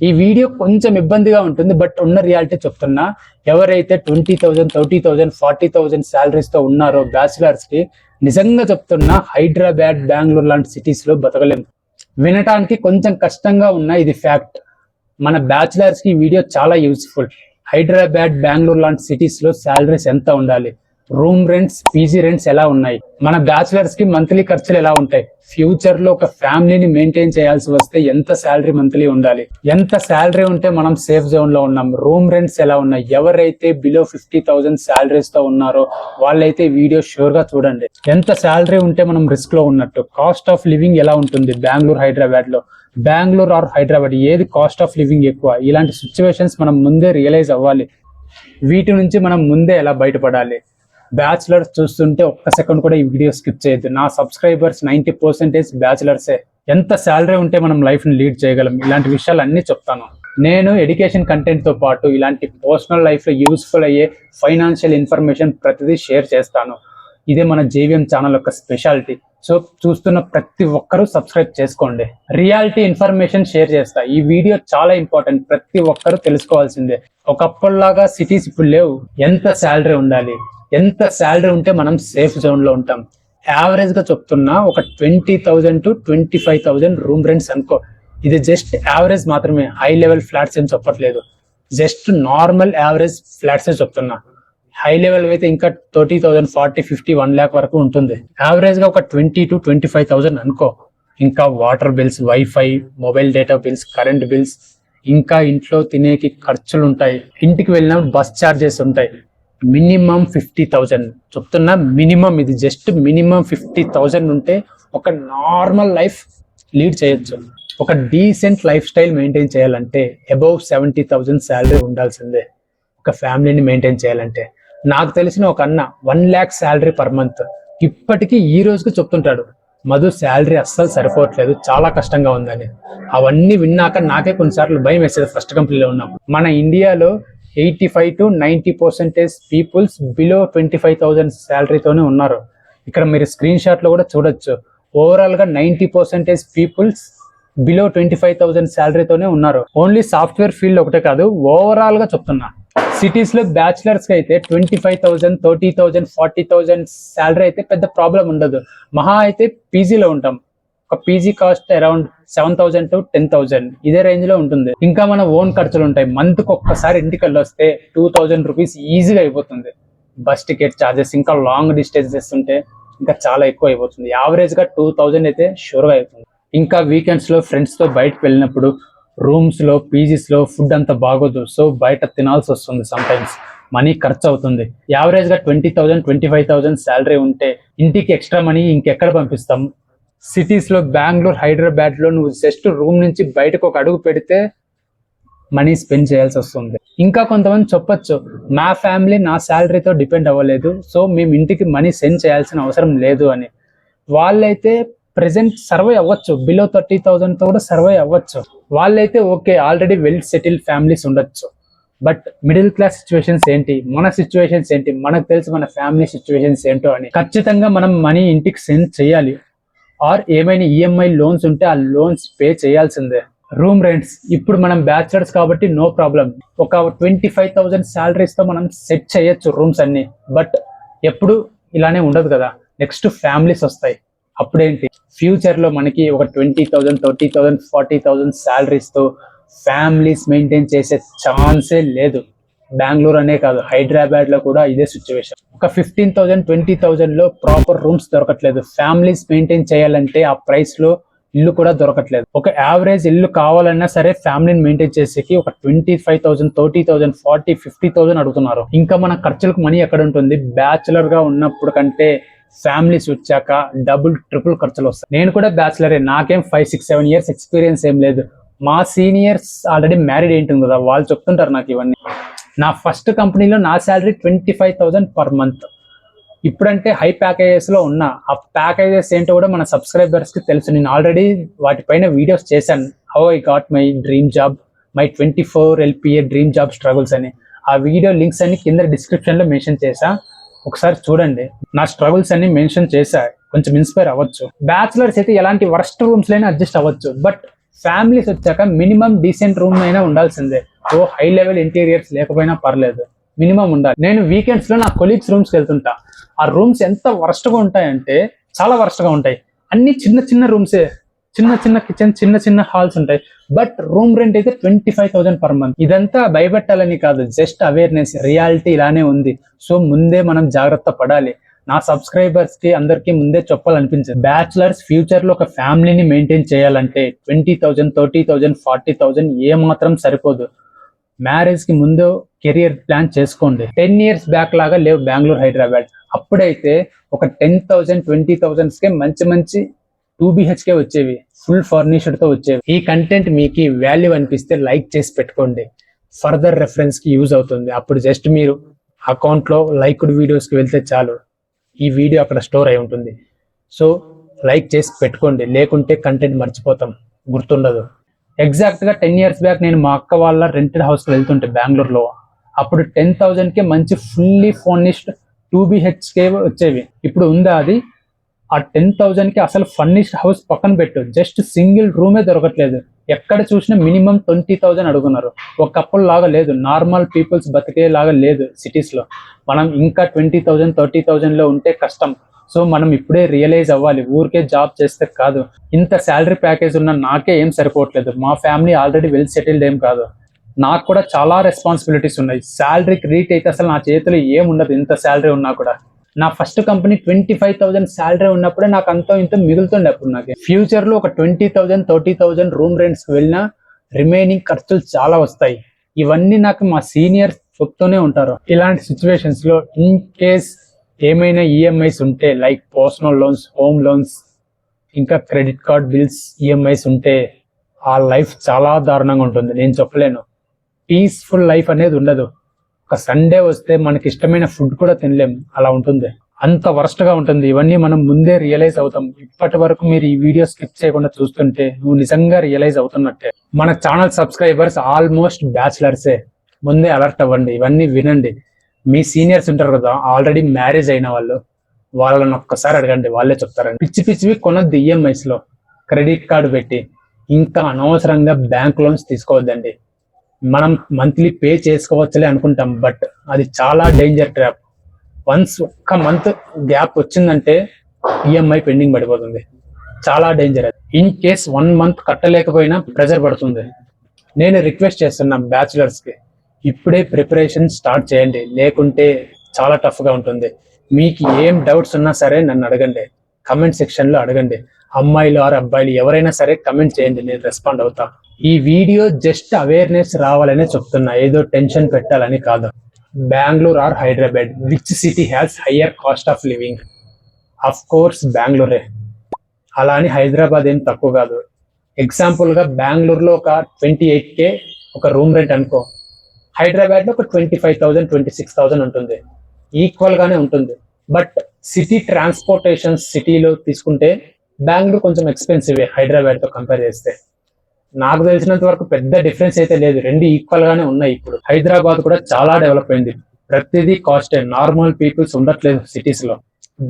ఈ వీడియో కొంచెం ఇబ్బందిగా ఉంటుంది, బట్ ఉన్న రియాలిటీ చెప్తున్నా. ఎవరైతే 20,000, 30,000, 40,000 శాలరీస్ తో ఉన్నారో బ్యాచిలర్స్ కి నిజంగా చెప్తున్నా, హైదరాబాద్, బెంగళూరు లాంటి సిటీస్ లో బతకలేం. వినటానికి కొంచెం కష్టంగా ఉన్న ఇది ఫ్యాక్ట్. మన బ్యాచిలర్స్ కి ఈ వీడియో చాలా యూస్ఫుల్. హైదరాబాద్, బెంగళూరు లాంటి సిటీస్ లో శాలరీస్ ఎంత ఉండాలి, రూమ్ రెంట్స్, పీజీ రెంట్స్ ఎలా ఉన్నాయి, మన బ్యాచిలర్స్ కి మంత్లీ ఖర్చులు ఎలా ఉంటాయి, ఫ్యూచర్ లో ఒక ఫ్యామిలీని మెయింటైన్ చేయాల్సి వస్తే ఎంత శాలరీ మంత్లీ ఉండాలి, ఎంత శాలరీ ఉంటే మనం సేఫ్ జోన్ లో ఉన్నాం, రూమ్ రెంట్స్ ఎలా ఉన్నాయి. ఎవరైతే బిలో 50,000 శాలరీస్ తో ఉన్నారో వాళ్ళైతే వీడియో షూర్ గా చూడండి. ఎంత శాలరీ ఉంటే మనం రిస్క్ లో ఉన్నట్టు, కాస్ట్ ఆఫ్ లివింగ్ ఎలా ఉంటుంది బెంగళూరు, హైదరాబాద్ లో, బెంగళూరు ఆర్ హైదరాబాద్ ఏది కాస్ట్ ఆఫ్ లివింగ్ ఎక్కువ, ఇలాంటి సిచ్యువేషన్స్ మనం ముందే రియలైజ్ అవ్వాలి. వీటి నుంచి మనం ముందే ఎలా బయటపడాలి. బ్యాచిలర్స్ చూస్తుంటే ఒక్క సెకండ్ కూడా ఈ వీడియో స్కిప్ చేయొద్దు. నా సబ్స్క్రైబర్స్ 90% బ్యాచిలర్సే. ఎంత శాలరీ ఉంటే మనం లైఫ్ ని లీడ్ చేయగలం, ఇలాంటి విషయాలు అన్ని చెప్తాను. నేను ఎడ్యుకేషన్ కంటెంట్ తో పాటు ఇలాంటి పర్సనల్ లైఫ్ లో యూస్ఫుల్ అయ్యే ఫైనాన్షియల్ ఇన్ఫర్మేషన్ ప్రతిదీ షేర్ చేస్తాను. ఇదే మన జేవిఎం ఛానల్ యొక్క స్పెషాలిటీ. సో చూస్తున్న ప్రతి ఒక్కరూ సబ్స్క్రైబ్ చేసుకోండి. రియాలిటీ ఇన్ఫర్మేషన్ షేర్ చేస్తా. ఈ వీడియో చాలా ఇంపార్టెంట్, ప్రతి ఒక్కరూ తెలుసుకోవాల్సిందే. ఒకప్పుడులాగా సిటీస్ ఇప్పుడు లేవు. ఎంత శాలరీ ఉండాలి, ఎంత శాలరీ ఉంటే మనం సేఫ్ జోన్ లో ఉంటాం. యావరేజ్ గా చెప్తున్నా, ఒక 20,000 to 25,000 రూమ్ రెంట్స్ అనుకో. ఇది జస్ట్ యావరేజ్ మాత్రమే, హై లెవెల్ ఫ్లాట్స్ ఏం చెప్పట్లేదు. జస్ట్ నార్మల్ యావరేజ్ ఫ్లాట్స్ చెప్తున్నా. హై లెవెల్ అయితే ఇంకా 30,000, 40, 50, 1 lakh వరకు ఉంటుంది. యావరేజ్ గా ఒక 20 to 25,000 అనుకో. ఇంకా water bills, wifi, mobile data bills, current bills, ఇంకా ఇంట్లో తినేకి ఖర్చులు ఉంటాయి. ఇంటికి వెళ్ళిన బస్ ఛార్జెస్ ఉంటాయి. మినిమం 50,000 చెప్తున్నా. మినిమం, ఇది జస్ట్ మినిమం 50,000 ఉంటే ఒక నార్మల్ లైఫ్ లీడ్ చేయొచ్చు. ఒక డీసెంట్ లైఫ్ స్టైల్ మెయింటైన్ చేయాలంటే అబౌవ్ 70,000 శాలరీ ఉండాల్సిందే. ఒక ఫ్యామిలీని మెయింటైన్ చేయాలంటే. నాకు తెలిసిన ఒక అన్న 1 lakh శాలరీ పర్ మంత్ ఇప్పటికీ ఈ రోజుకి చెప్తుంటాడు, మధు శాలరీ అస్సలు సరిపోవట్లేదు, చాలా కష్టంగా ఉందని. అవన్నీ విన్నాక నాకే కొన్నిసార్లు భయం వేసేది. ఫస్ట్ కంపెనీలో ఉన్నాం. మన ఇండియాలో 85 to 90% పీపుల్స్ బిలో 25,000 శాలరీతోనే ఉన్నారు. ఇక్కడ మీరు స్క్రీన్ షాట్ లో కూడా చూడొచ్చు. ఓవరాల్ గా 90% పీపుల్స్ బిలో 25,000 శాలరీతోనే ఉన్నారు. ఓన్లీ సాఫ్ట్వేర్ ఫీల్డ్ ఒకటే కాదు, ఓవరాల్ గా చెప్తున్నా. సిటీస్ లో బ్యాచిలర్స్ కి అయితే 25,000, 30,000, 40,000 శాలరీ అయితే పెద్ద ప్రాబ్లం ఉండదు. మహా అయితే పీజీలో ఉంటాం. ఒక పీజీ కాస్ట్ అరౌండ్ 7,000 to 10,000 ఇదే రేంజ్ లో ఉంటుంది. ఇంకా మన ఓన్ ఖర్చులు ఉంటాయి. మంత్ కి ఒక్కసారి ఇంటికి వెళ్ళొస్తే 2,000 రూపీస్ ఈజీగా అయిపోతుంది. బస్ టికెట్ ఛార్జెస్, ఇంకా లాంగ్ డిస్టెన్సెస్ ఉంటే ఇంకా చాలా ఎక్కువ అయిపోతుంది. యావరేజ్ గా 2,000 అయితే షూర్ గా అవుతుంది. ఇంకా వీకెండ్స్ లో ఫ్రెండ్స్ తో బయటకు వెళ్ళినప్పుడు రూమ్స్ లో, పీజీస్ లో ఫుడ్ అంత బాగోదు. సో బయట తినాల్సి వస్తుంది. సమ్ టైమ్స్ మనీ ఖర్చు అవుతుంది. యావరేజ్ గా 20,000, 25,000 శాలరీ ఉంటే ఇంటికి ఎక్స్ట్రా మనీ ఇంకెక్కడ పంపిస్తాం. సిటీస్ లో బెంగళూరు, హైదరాబాద్ లో నువ్వు జస్ట్ రూమ్ నుంచి బయటకు ఒక అడుగు పెడితే మనీ స్పెండ్ చేయాల్సి వస్తుంది. ఇంకా కొంతమంది చెప్పొచ్చు, మా ఫ్యామిలీ నా శాలరీతో డిపెండ్ అవ్వలేదు, సో మేము ఇంటికి మనీ సెండ్ చేయాల్సిన అవసరం లేదు అని. వాళ్ళైతే ప్రెసెంట్ సర్వే అవ్వచ్చు, బిలో 30,000 తో కూడా సర్వే అవ్వచ్చు. వాళ్ళైతే okay, already well settle families ఉండొచ్చు. బట్ మిడిల్ క్లాస్ సిచ్యువేషన్స్ ఏంటి, మన సిచ్యువేషన్స్ ఏంటి, మనకు తెలుసు మన ఫ్యామిలీ సిచ్యువేషన్స్ ఏంటో అని. ఖచ్చితంగా మనం మనీ ఇంటికి సెండ్ చేయాలి. ఆర్ ఏమైనా ఈఎంఐ లోన్స్ ఉంటే ఆ లోన్స్ పే చేయాల్సిందే. రూమ్ రెంట్స్, ఇప్పుడు మనం బ్యాచిలర్స్ కాబట్టి నో ప్రాబ్లం. ఒక 25,000 శాలరీస్ తో మనం సెట్ చేయొచ్చు రూమ్స్ అన్ని. బట్ ఎప్పుడు ఇలానే ఉండదు కదా, నెక్స్ట్ ఫ్యామిలీస్ వస్తాయి. అప్పుడేంటి, ఫ్యూచర్ లో మనకి ఒక 20,000, 30,000, 40,000 శాలరీస్ తో ఫ్యామిలీస్ మెయింటైన్ చేసే ఛాన్సే లేదు. బెంగళూరు అనే కాదు, హైదరాబాద్ లో కూడా ఇదే సిచ్యువేషన్. ఒక 15,000, 20,000 లో ప్రాపర్ రూమ్స్ దొరకట్లేదు. ఫ్యామిలీస్ మెయింటైన్ చేయాలంటే ఆ ప్రైస్ లో ఇల్లు కూడా దొరకట్లేదు. ఒక యావరేజ్ ఇల్లు కావాలన్నా సరే ఫ్యామిలీని మెయింటైన్ చేసేకి ఒక 25,000, 30,000, 40, 50,000 అడుగుతున్నారు. ఇంకా మన ఖర్చులకు మనీ ఎక్కడ ఉంటుంది. బ్యాచులర్ గా ఉన్నప్పుడు కంటే ఫ్యామిలీస్ వచ్చాక డబుల్, ట్రిపుల్ ఖర్చులు వస్తాయి. నేను కూడా బ్యాచులరే, నాకేం 5, 6, 7 years ఎక్స్పీరియన్స్ ఏం లేదు. మా సీనియర్స్ ఆల్రెడీ మ్యారీడ్ ఏంటుంది కదా, వాళ్ళు చెప్తుంటారు నాకు ఇవన్నీ. నా ఫస్ట్ కంపెనీలో నా శాలరీ 25,000 పర్ మంత్. ఇప్పుడంటే హై ప్యాకేజెస్ లో ఉన్నా. ఆ ప్యాకేజెస్ ఏంటో కూడా మన సబ్స్క్రైబర్స్ కి తెలుసు. నేను ఆల్రెడీ వాటిపైన వీడియోస్ చేశాను. How I got my dream job, my 24 LPA dream job struggles అని. ఆ వీడియో లింక్స్ అన్ని కింద డిస్క్రిప్షన్ లో మెన్షన్ చేసా, ఒకసారి చూడండి. నా స్ట్రగుల్స్ అన్ని మెన్షన్ చేశా, కొంచెం ఇన్స్పైర్ అవ్వచ్చు. బ్యాచులర్స్ అయితే ఎలాంటి వర్స్ట్ రూమ్స్ లైనా అడ్జస్ట్ అవ్వచ్చు. బట్ ఫ్యామిలీస్ వచ్చాక మినిమం డీసెంట్ రూమ్ అయినా ఉండాల్సిందే. ఓ హై లెవెల్ ఇంటీరియర్స్ లేకపోయినా పర్లేదు, మినిమం ఉండాలి. నేను వీకెండ్స్ లో నా కొలీగ్స్ రూమ్స్ కి వెళ్తుంటా. ఆ రూమ్స్ ఎంత వరస్ట్ గా ఉంటాయంటే చాలా వరస్ట్ గా ఉంటాయి. అన్ని చిన్న చిన్న రూమ్సే, చిన్న చిన్న కిచెన్, చిన్న చిన్న హాల్స్ ఉంటాయి. బట్ రూమ్ రెంట్ అయితే 25,000 పర్ మంత్. ఇదంతా భయపెట్టాలని కాదు, జస్ట్ అవేర్నెస్. రియాలిటీ ఇలానే ఉంది. సో ముందే మనం జాగ్రత్త పడాలి. నా సబ్స్క్రైబర్స్ కి అందరికి ముందే చెప్పాలనిపించింది. బ్యాచులర్స్ ఫ్యూచర్ లో ఒక ఫ్యామిలీని మెయింటైన్ చేయాలంటే 20,000, 30,000, 40,000 ఏ మాత్రం సరిపోదు. మ్యారేజ్ కి ముందు కెరియర్ ప్లాన్ చేసుకోండి. 10 years బ్యాక్ లాగా లేవు బెంగళూరు, హైదరాబాద్. అప్పుడైతే ఒక 10,000, 20,000 కే మంచి మంచి 2 BHK వచ్చేవి, ఫుల్ ఫర్నిష్డ్ తో వచ్చేవి. ఈ కంటెంట్ మీకు వాల్యూ అనిపిస్తే లైక్ చేసి పెట్టుకోండి. ఫర్దర్ రెఫరెన్స్ కి యూజ్ అవుతుంది. అప్పుడు జస్ట్ మీరు అకౌంట్ లో లైక్డ్ వీడియోస్ కి వెళ్తే చాలు, ఈ వీడియో అక్కడ స్టోర్ అయి ఉంటుంది. సో లైక్ చేసి పెట్టుకోండి, లేకుంటే కంటెంట్ మర్చిపోతాం, గుర్తుండదు. ఎగ్జాక్ట్ గా 10 years బ్యాక్ నేను మా అక్క వాళ్ళ రెంటెడ్ హౌస్ కి వెళ్తుంటే బెంగళూరులో, అప్పుడు 10,000 కే మంచి ఫుల్లీ ఫర్నిష్డ్ 2 BHK వచ్చేవి. ఇప్పుడు ఉందా అది? ఆ 10,000 కి అసలు ఫర్నిష్డ్ హౌస్ పక్కన పెట్టు, జస్ట్ సింగిల్ రూమే దొరకట్లేదు. ఎక్కడ చూసినా మినిమం 20,000 అడుగున్నారు. ఒకప్పుడు లాగా లేదు, నార్మల్ పీపుల్స్ బతికే లాగా లేదు సిటీస్ లో. మనం ఇంకా 20,000, 30,000 లో ఉంటే కష్టం. సో మనం ఇప్పుడే రియలైజ్ అవ్వాలి, ఊరికే జాబ్ చేస్తే కాదు. ఇంత శాలరీ ప్యాకేజ్ ఉన్న నాకే ఏం సరిపోవట్లేదు. మా ఫ్యామిలీ ఆల్రెడీ వెల్ సెటిల్డ్ ఏం కాదు, నాకు కూడా చాలా రెస్పాన్సిబిలిటీస్ ఉన్నాయి. శాలరీకి రీట్ అయితే అసలు నా చేతిలో ఏం ఉండదు, ఇంత శాలరీ ఉన్నా కూడా. నా ఫస్ట్ కంపెనీ 25,000 శాలరీ ఉన్నప్పుడే నాకు అంతో ఇంత మిగులుతుండే. అప్పుడు నాకు ఫ్యూచర్ లో ఒక 20,000, 30,000 రూమ్ రెంట్స్ వెళ్ళినా రిమైనింగ్ ఖర్చులు చాలా వస్తాయి. ఇవన్నీ నాకు మా సీనియర్స్ చెప్తూనే ఉంటారు. ఇలాంటి సిచ్యువేషన్స్ లో ఇన్ కేస్ ఏమైనా ఈఎంఐస్ ఉంటే, like personal loans, home loans, ఇంకా క్రెడిట్ కార్డ్ బిల్స్ ఈఎంఐస్ ఉంటే ఆ లైఫ్ చాలా దారుణంగా ఉంటుంది. నేను చెప్పలేను, పీస్ఫుల్ లైఫ్ అనేది ఉండదు. ఒక సండే వస్తే మనకి ఇష్టమైన ఫుడ్ కూడా తినలేం, అలా ఉంటుంది. అంత వరస్ట్ గా ఉంటుంది. ఇవన్నీ మనం ముందే రియలైజ్ అవుతాం. ఇప్పటి వరకు మీరు ఈ వీడియో స్కిప్ చేయకుండా చూస్తుంటే నువ్వు నిజంగా రియలైజ్ అవుతున్నట్టే. మన ఛానల్ సబ్స్క్రైబర్స్ ఆల్మోస్ట్ బ్యాచులర్సే. ముందే అలర్ట్ అవ్వండి, ఇవన్నీ వినండి. మీ సీనియర్స్ ఉంటారు కదా, ఆల్రెడీ మ్యారేజ్ అయిన వాళ్ళు, వాళ్ళని ఒక్కసారి అడగండి, వాళ్ళే చెప్తారండి. పిచ్చి పిచ్చివి కొనద్దు ఈఎంఐస్ లో, క్రెడిట్ కార్డు పెట్టి. ఇంకా అనవసరంగా బ్యాంక్ లోన్స్ తీసుకోవద్దండి. మనం మంత్లీ పే చేసుకోవచ్చులే అనుకుంటాం, బట్ అది చాలా డేంజర్ ట్రాప్. వన్స్ ఒక్క మంత్ గ్యాప్ వచ్చిందంటే ఈఎంఐ పెండింగ్ పడిపోతుంది, చాలా డేంజర్ అది. ఇన్ కేస్ 1 month కట్టలేకపోయినా ప్రెజర్ పడుతుంది. నేను రిక్వెస్ట్ చేస్తున్నా బ్యాచులర్స్ కి, ఇప్పుడే ప్రిపరేషన్ స్టార్ట్ చేయండి, లేకుంటే చాలా టఫ్ గా ఉంటుంది. మీకు ఏం డౌట్స్ ఉన్నా సరే నన్ను అడగండి, కమెంట్ సెక్షన్ లో అడగండి. అమ్మాయిలు ఆర్ అబ్బాయిలు ఎవరైనా సరే కమెంట్ చేయండి, నేను రెస్పాండ్ అవుతా. ఈ వీడియో జస్ట్ అవేర్నెస్ రావాలనే చెప్తున్నా, ఏదో టెన్షన్ పెట్టాలని కాదు. Bengaluru or Hyderabad, which city has higher cost of living? Of course బెంగళూరే. అలా అని హైదరాబాద్ ఏం తక్కువ కాదు. ఎగ్జాంపుల్ గా బెంగళూరులో ఒక 28K ఒక రూమ్ రెంట్ అనుకో, హైదరాబాద్ లో ఒక 25,000, 26,000 ఉంటుంది. ఈక్వల్ గానే ఉంటుంది. బట్ సిటీ ట్రాన్స్పోర్టేషన్ సిటీలో తీసుకుంటే బెంగళూరు కొంచెం ఎక్స్పెన్సివ్ హైదరాబాద్ తో కంపేర్ చేస్తే. నాకు తెలిసినంత వరకు పెద్ద డిఫరెన్స్ అయితే లేదు, రెండు ఈక్వల్ గానే ఉన్నాయి. ఇప్పుడు హైదరాబాద్ కూడా చాలా డెవలప్ అయింది, ప్రతిదీ కాస్టే. నార్మల్ పీపుల్స్ ఉండట్లేదు సిటీస్ లో.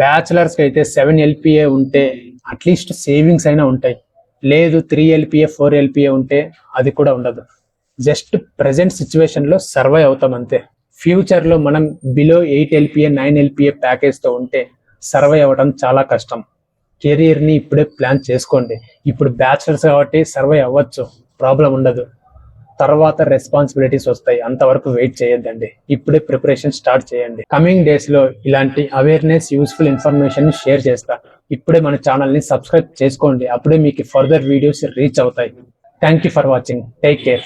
బ్యాచులర్స్ కి అయితే 7 LPA ఉంటే అట్లీస్ట్ సేవింగ్స్ అయినా ఉంటాయి. లేదు 3 LPA 4 LPA ఉంటే అది కూడా ఉండదు. జస్ట్ ప్రెసెంట్ సిచ్యువేషన్ లో సర్వైవ్ అవుతాం అంతే. ఫ్యూచర్ లో మనం బిలో 8 LPA 9 LPA ప్యాకేజ్ తో ఉంటే సర్వైవ్ అవ్వడం చాలా కష్టం. కెరీర్ ని ఇప్పుడే ప్లాన్ చేసుకోండి. ఇప్పుడు బ్యాచులర్స్ కాబట్టి సర్వైవ్ అవ్వచ్చు, ప్రాబ్లం ఉండదు. తర్వాత రెస్పాన్సిబిలిటీస్ వస్తాయి, అంతవరకు వెయిట్ చేయొద్దండి, ఇప్పుడే ప్రిపరేషన్ స్టార్ట్ చేయండి. కమింగ్ డేస్ లో ఇలాంటి అవేర్నెస్, యూస్ఫుల్ ఇన్ఫర్మేషన్ షేర్ చేస్తా. ఇప్పుడే మన ఛానల్ ని సబ్స్క్రైబ్ చేసుకోండి, అప్పుడే మీకు ఫర్దర్ వీడియోస్ రీచ్ అవుతాయి. Thank you for watching, take care.